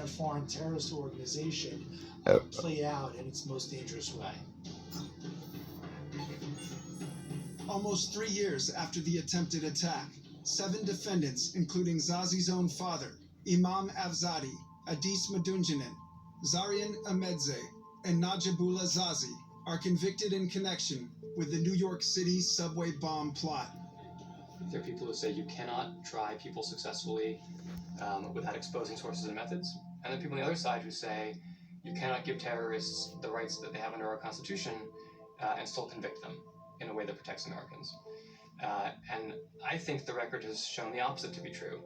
can a foreign terrorist organization play out in its most dangerous way? Almost 3 years after the attempted attack, 7 defendants, including Zazi's own father, Imam Afzadi, Adis Madunjanin, Zarian Ahmedze, and Najibullah Zazi, are convicted in connection with the New York City subway bomb plot. There are people who say you cannot try people successfully without exposing sources and methods. And there are people on the other side who say you cannot give terrorists the rights that they have under our Constitution and still convict them in a way that protects Americans. And I think the record has shown the opposite to be true.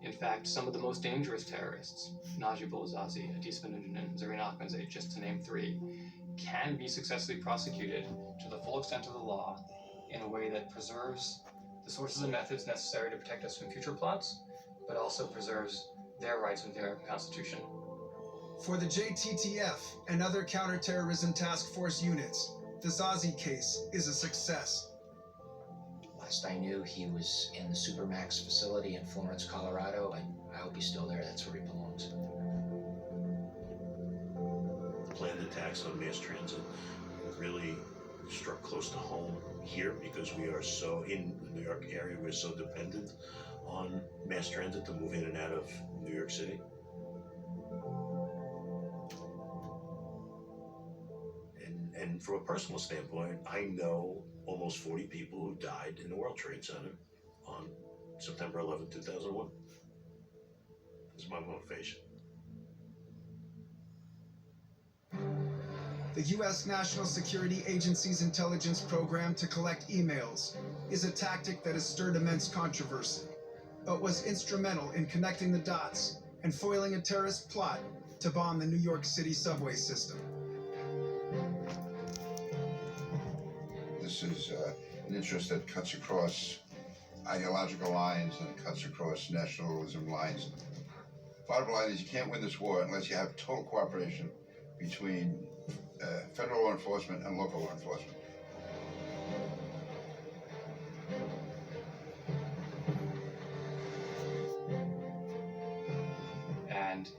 In fact, some of the most dangerous terrorists, Najibullah Zazi, Adis Madunjanin, Zarian Ahmedze, just to name 3, can be successfully prosecuted to the full extent of the law in a way that preserves the sources and methods necessary to protect us from future plots, but also preserves their rights under the American Constitution. For the JTTF and other counterterrorism task force units, the Zazi case is a success. Last I knew, he was in the Supermax facility in Florence, Colorado, and I hope he's still there. That's where he belongs. Planned attacks on mass transit really struck close to home here because we are so, in the New York area, we're so dependent on mass transit to move in and out of New York City. And from a personal standpoint, I know almost 40 people who died in the World Trade Center on September 11, 2001. This is my motivation. The U.S. National Security Agency's intelligence program to collect emails is a tactic that has stirred immense controversy, but was instrumental in connecting the dots and foiling a terrorist plot to bomb the New York City subway system. This is an interest that cuts across ideological lines and cuts across nationalism lines. Bottom line is you can't win this war unless you have total cooperation between federal law enforcement and local law enforcement. And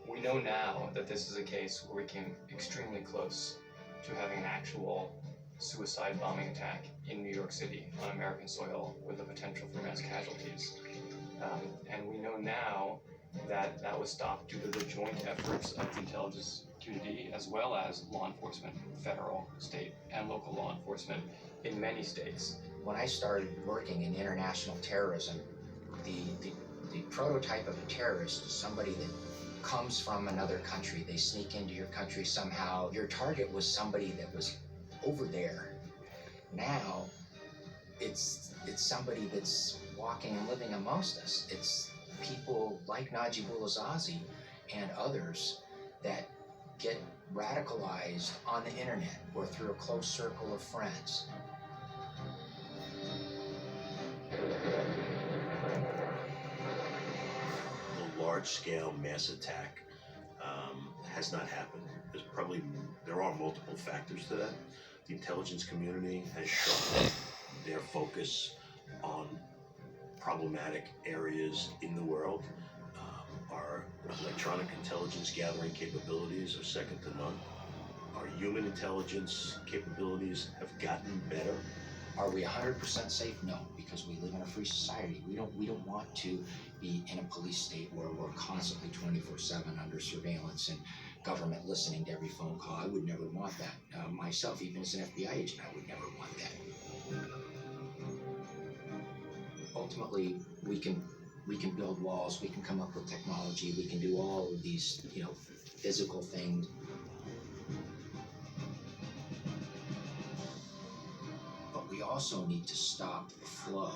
we know now that this is a case where we came extremely close to having an actual suicide bombing attack in New York City on American soil with the potential for mass casualties. And we know now that that was stopped due to the joint efforts of the intelligence community as well as law enforcement, federal, state, and local law enforcement in many states. When I started working in international terrorism, the prototype of a terrorist is somebody that comes from another country. They sneak into your country somehow. Your target was somebody that was over there. Now, it's somebody that's walking and living amongst us. It's people like Najibullah Zazi and others that get radicalized on the internet or through a close circle of friends. The large-scale mass attack has not happened. There are multiple factors to that. The intelligence community has shown their focus on problematic areas in the world. Our electronic intelligence gathering capabilities are second to none. Our human intelligence capabilities have gotten better. Are we 100% safe? No, because we live in a free society. We don't want to be in a police state where we're constantly 24/7 under surveillance and government listening to every phone call. I would never want that. Myself, even as an FBI agent, I would never want that. Ultimately, we can build walls, we can come up with technology, we can do all of these, physical things. But we also need to stop the flow